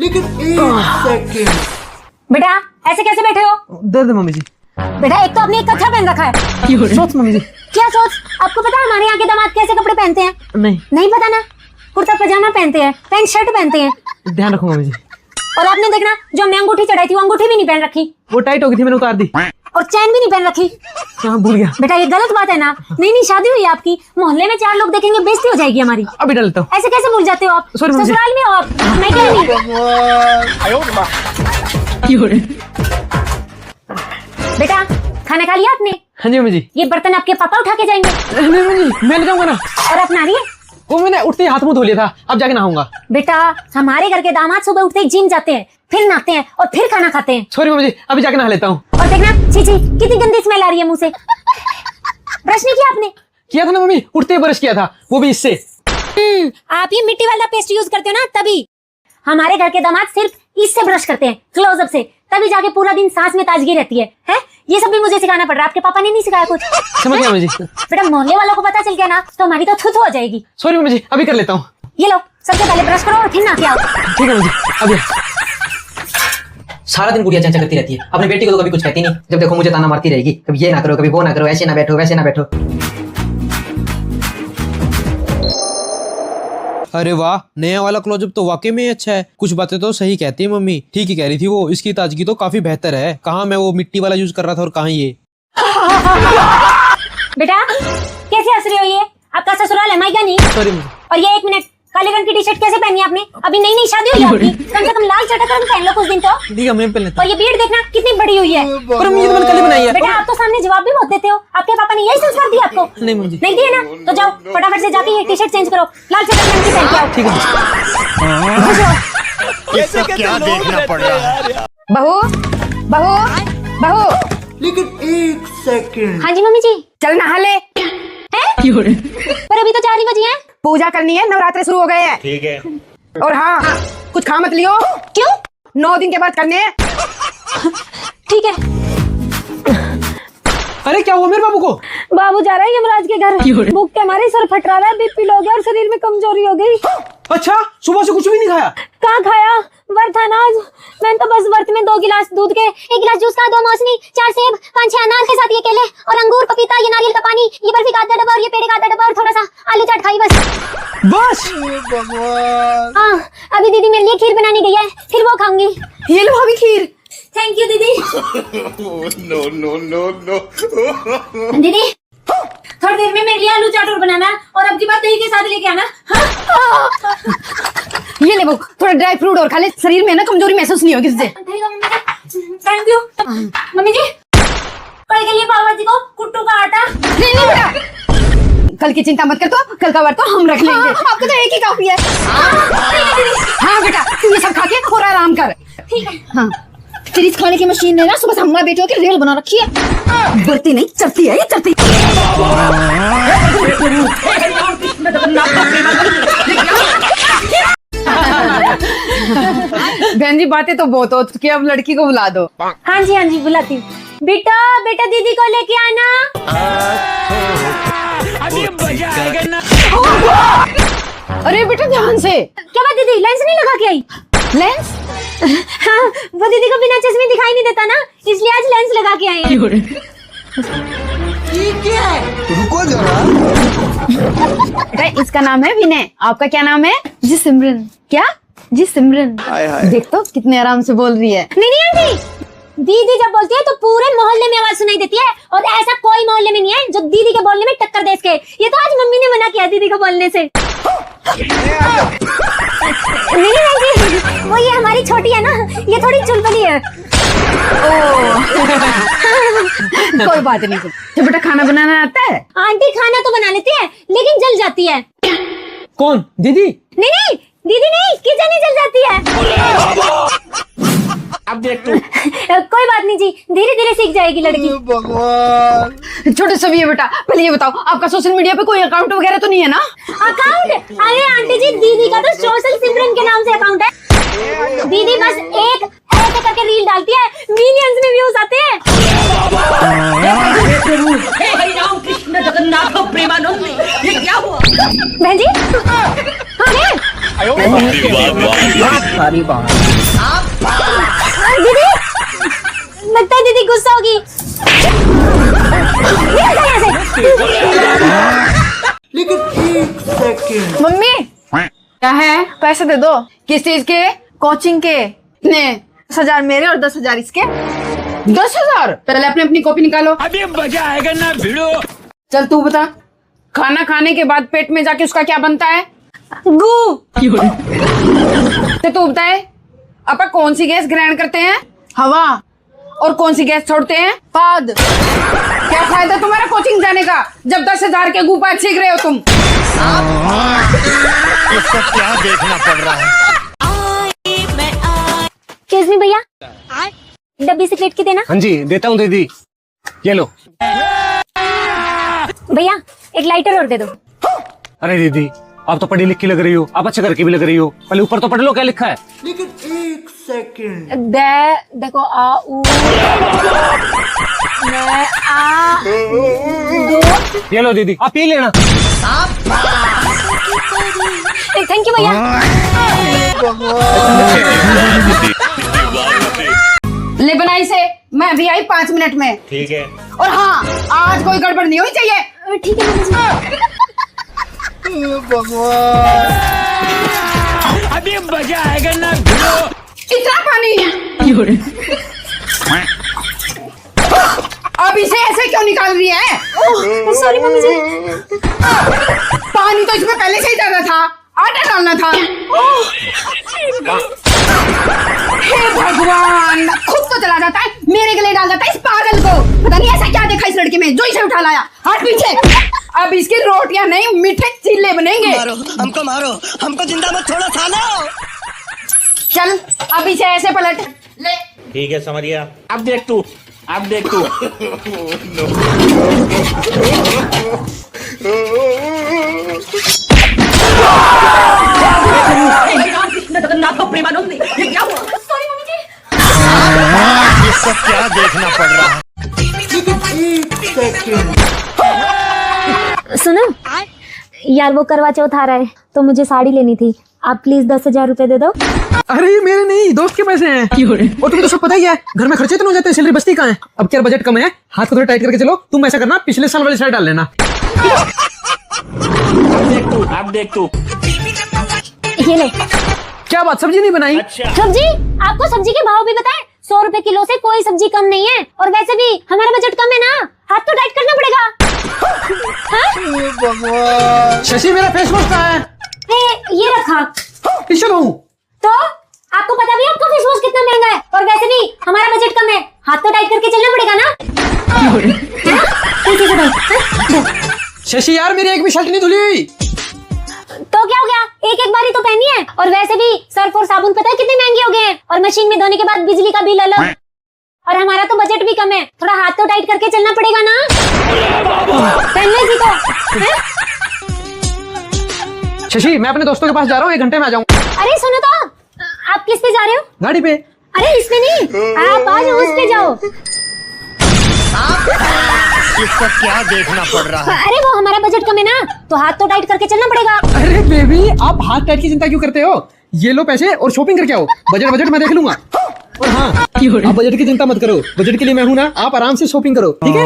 लेकिन एक सेकंड। बेटा ऐसे कैसे बैठे हो? दर्द मम्मी जी। बेटा एक तो आपने एक कच्छा पहन रखा है। सोच मम्मी जी। क्या सोच? आपको पता है हमारे यहाँ के दामाद कैसे कपड़े पहनते हैं? नहीं पता ना? कुर्ता पजामा पहनते हैं, पैंट शर्ट पहनते हैं। ध्यान रखो मम्मी जी। और आपने देखना जो हमने अंगूठी चढ़ाई थी वो अंगूठी भी नहीं पहन रखी। वो टाइट हो गई थी, मैंने उतार दी। और चैन भी नहीं पहन रखी। हाँ भूल गया। बेटा ये गलत बात है ना? नहीं शादी हुई आपकी, मोहल्ले में 4 लोग देखेंगे, बेइज्जती हो जाएगी हमारी। अभी डालता हूँ। ऐसे कैसे भूल जाते हो आप? ससुराल में हो आप, मैं क्या नहीं। बेटा खाना खा लिया आपने? हाँ जी मम्मी जी। ये बर्तन आपके पापा उठा के जाएंगे। नहीं मम्मी जी, मैं ले जाऊंगा ना। और आप नहा रही है? वो मैंने उठते ही हाथ मुंह धो लिया था, अब जाके नहाऊंगा। बेटा हमारे घर के दामाद सुबह उठते ही जिम जाते हैं, फिर नहाते हैं और फिर खाना खाते हैं। सॉरी मम्मी जी, अभी जाके नहा लेता हूँ। और देखना छी कितनी गंदी स्मेल आ रही है मुंह से। ब्रश नहीं किया आपने? किया था ना मम्मी, उठते ही ब्रश किया था, वो भी इससे। आप ये मिट्टी वाला पेस्ट यूज करते हो ना, तभी। हमारे घर के दामाद सिर्फ इससे ब्रश करते हैं, क्लोजअप से, तभी जाके पूरा दिन सांस में ताजगी रहती है। ये सब भी मुझे सिखाना पड़ रहा है, आपके पापा ने नहीं सिखाया कुछ? समझ गया मम्मी जी। बेटा मोहल्ले वालों को पता चल गया ना तो हमारी तो थुथु हो जाएगी। सॉरी मम्मी जी, अभी कर लेता हूँ। ये लो सबसे पहले ब्रश करो और फिर नहा के आओ। ठीक है मम्मी जी, अभी। सारा दिन गुड़िया चर्चा करती रहती है, अपनी बेटी को तो कभी कुछ कहती नहीं। जब देखो मुझे ताना मारती रहेगी, कभी ये ना करो, कभी वो ना करो, ऐसे ना बैठो, वैसे ना बैठो। अरे वाह, नया वाला क्लोजअप तो वाकई में अच्छा है। कुछ बातें तो सही कहती है मम्मी, ठीक ही कह रही थी वो। इसकी ताजगी तो काफी बेहतर है। कहाँ मैं वो मिट्टी वाला यूज कर रहा था और कहाँ ये। बेटा कैसे हंस रहे हो? ये आपका ससुराल है, मायका नहीं। Sorry mummy. और ये 1 मिनट, काले रंग की टी-शर्ट कैसे पहनी आपने? अभी नई शादी हुई है आपकी, कम से कम लाल चटक रंग पहन लो कुछ दिन तो। ठीक है मैं पहन लेता और ये बीड़ देखना कितनी बड़ी हुई है। पर मम्मी, ये तो मैंने कल ही बनाई है। बेटा आप तो सामने जवाब भी बहुत देते हो, आपके पापा ने यही संस्कार दिया आपको? नहीं मम्मी जी। नहीं दिए ना? तो जाओ फटाफट से जाके ये टी-शर्ट चेंज करो, लाल चटक रंग की पहन के आओ। ठीक है। ये सब क्या देखना पड़ रहा है? बहू बहू बहू, लेकिन एक सेकंड। हाँ जी मम्मी जी। चल नहा ले। पर अभी तो 4 ही बजे हैं। पूजा करनी है, नवरात्रे शुरू हो गए हैं। ठीक है। और हाँ, कुछ खा मत लियो। क्यों? 9 दिन के बाद करने हैं। ठीक है। अरे क्या हुआ मेरे बाबू को? बाबू जा रहा है यमराज के घर। भूख के हमारे सर फटरा रहा है, बीपी लो गया और शरीर में कमजोरी हो गई। अच्छा, सुबह से कुछ भी नहीं खाया? कहाँ खाया? व्रत था ना आज। मैंने तो बस व्रत में 2 गिलास दूध के, 1 गिलास जूस का, 2 मौसमी, 4 सेब, 5-6 अनार के साथ ये केले और अंगूर, पपीता, ये नारियल का पानी, ये बर्फी का आधा डब्बा और ये पेड़े का आधा डब्बा और थोड़ा सा आलू चाट खाई बस। हाँ, अभी दीदी मेरे लिए खीर बनाने गई है, फिर वो खाऊंगी। ये लो भाभी खीर। थैंक यू दीदी। नो। दीदी थोड़ी देर में मेरे लिए आलू चाट और बनाना और अब की बात दही के साथ लेके आना। ये ले बहू, थोड़ा ड्राई फ्रूट और खा ले, शरीर में ना कमजोरी महसूस नहीं होगी इससे। थैंक यू मम्मी जी। कल के लिए पापा जी को कुट्टू का आटा। नहीं बेटा, कल की चिंता मत कर, तो कल का व्रत तो हम रख लेंगे। आपको तो एक ही काफी है। हाँ बेटा, तू ये सब खा के थोड़ा आराम कर। ठीक है। हाँ, तेरी इस खाने की मशीन ने ना सुबह से हमारे बेटों की रेल बना रखी है। बढ़ती नहीं, चलती है, ये चलती। बहन जी बातें तो बहुत हो चुकी है, अब लड़की को बुला दो। हाँ जी बुलाती हूँ। बेटा दीदी को लेके आना। अरे बेटा ध्यान से। क्या बात दीदी, लेंस नहीं लगा के आई? लेंस? हाँ, वो दीदी को बिना चश्मे दिखाई नहीं देता ना, इसलिए आज लेंस लगा के आए हैं। ये क्या है? रुको जरा। बेटा इसका नाम है विनय, आपका क्या नाम है? जी सिमरन। क्या? जी सिमरन। देख तो कितने आराम से बोल रही है। नहीं आंटी, दीदी जब बोलती है तो पूरे मोहल्ले में आवाज सुनाई देती है और ऐसा कोई मोहल्ले में नहीं है जो दीदी के बोलने में टक्कर दे सके। ये तो आज मम्मी ने मना किया दीदी को बोलने से। नहीं आंटी, वो ये हमारी छोटी है ना, ये थोड़ी चुलबुली है। कोई बात नहीं। तो बेटा खाना बनाना आता है? आंटी खाना तो बना लेती है लेकिन जल जाती है। कौन? दीदी? नहीं दीदी नहीं, किचन ही जल जाती है। अब देख तू। कोई बात नहीं जी, धीरे धीरे सीख जाएगी लड़की। भगवान। छोटे सभी है बेटा, पहले ये बताओ आपका सोशल मीडिया पे कोई अकाउंट वगैरह तो नहीं है ना? अकाउंट? अरे आंटी जी, दीदी का तो सोशल सिमरन के नाम से अकाउंट है। दीदी बस एक ऐसे करके रील डालती है, मिलियंस में व्यूज आते हैं। हे हरि राम कृष्ण जगन्नाथ प्रेमानंद, ये क्या हुआ? बहन जी, हाँ सारी बात। दीदी लगता है दीदी गुस्सा होगी। निकल यहाँ से। लेकिन 1 सेकंड। मम्मी क्या है? पैसे दे दो। किस चीज के? कोचिंग के। ने 10,000 मेरे और 10,000 इसके। 10,000? पहले अपनी अपनी कॉपी निकालो। अभी मजा आएगा ना भिड़ो। चल तू बता, खाना खाने के बाद पेट में जाके उसका क्या बनता है? गू। तो तू बताए अपन कौन सी गैस ग्रहण करते हैं? हवा। और कौन सी गैस छोड़ते हैं? पाद। क्या फायदा तुम्हारा कोचिंग जाने का जब 10,000 के गू पाद सीख रहे हो तुम? इसको क्या देखना पड़ रहा है? एक्सक्यूज मी भैया, डब्बी सिगरेट की देना। हाँ जी देता हूँ दीदी, ये लो। भैया एक लाइटर और दे दो। अरे दीदी आप तो पढ़ी लिखी लग रही हो, आप अच्छे घर की भी लग रही हो, पहले ऊपर तो पढ़ लो क्या लिखा है। लेकिन 1 सेकंड। देखो आ उ मैं आ दो। ये लो दीदी आप पी लेना। थैंक यू भैया। ले बनाई से मैं भी आई 5 मिनट में। ठीक है। और हाँ आज कोई गड़बड़ नहीं होनी चाहिए। ठीक है मम्मी जी। भगवान। अभी मजा आएगा ना भिड़ो। इतना पानी। अब इसे ऐसे क्यों निकाल रही है? सॉरी मम्मी जी। पानी तो इसमें पहले से ही डाला था, आटा डालना था। हे भगवान, खुद तो चला जाता है, मेरे गले डाल जाता है इस पागल को। पता नहीं ऐसा क्या देखा इस लड़के में जो इसे उठा लाया। हाथ पीछे। अब इसकी रोटियां नहीं मीठे चिल्ले बनेंगे। मारो हमको जिंदा मत छोड़ो सालो। चल अब इसे ऐसे पलट ले। ठीक है समझ गया। अब देख तू। हे रामकृष्ण जगन्नाथ प्रेमानंद, ये क्या हुआ? सॉरी मम्मी जी। इसको क्या देखना पड़ रहा है? लेकिन 1 सेकंड। सुनो यार, वो करवा चौथ आ रहा है तो मुझे साड़ी लेनी थी। आप प्लीज 10,000 रुपए दे दो। अरे ये मेरे नहीं, दोस्त के पैसे हैं। और तुम्हें तो सब पता ही है, घर में खर्चे इतने हो जाते हैं, सैलरी बचती कहाँ है। अब क्या बजट कम है, हाथ को थोड़ा टाइट करके चलो। तुम ऐसा करना, पिछले साल वाली साइड डाल लेना। अब देख तू। ये ले। क्या बात, सब्जी नहीं बनाई? सब्जी? आपको सब्जी के भाव भी बताएं? 100 रुपए किलो से कोई सब्जी कम नहीं है। और वैसे भी हमारा बजट कम है ना, हाथ तो टाइट करना पड़ेगा। भगवान। शशि मेरा फेस वॉश कहाँ है? ये रखा। पीछे हूँ। तो आपको पता भी है आपका फेस वॉश कितना महंगा है। और वैसे भी हमारा बजट कम है, हाथ तो टाइट करके चलना पड़ेगा ना। शशि यार मेरी एक भी शर्ट नहीं धुली हुई। तो क्या हो गया, एक एक बारी तो पहनी है। और वैसे भी सर्फ और साबुन पता है कितने महंगे हो गए हैं। और मशीन में धोने के बाद बिजली का बिल अलग। और हमारा तो बजट भी कम है, थोड़ा हाथ तो टाइट करके चलना पड़ेगा ना। पहनने की तो हैं? शशि मैं अपने दोस्तों के पास जा रहा हूँ, 1 घंटे में आ जाऊंगा। अरे सुनो तो, आप किस पे जा रहे हो? गाड़ी पे। अरे इसमें नहीं, आप आज उस पे जाओ। इसको क्या देखना पड़ रहा है? अरे वो हमारा बजट कम है ना, तो हाथ तो टाइट करके चलना पड़ेगा। अरे बेबी आप हाथ टाइट की चिंता क्यों करते हो? ये लो पैसे और शॉपिंग करके आओ। बजट मैं देख लूंगा। और हाँ आप बजट की चिंता मत करो, बजट के लिए मैं हूं ना। आप आराम से शॉपिंग करो, ठीक है?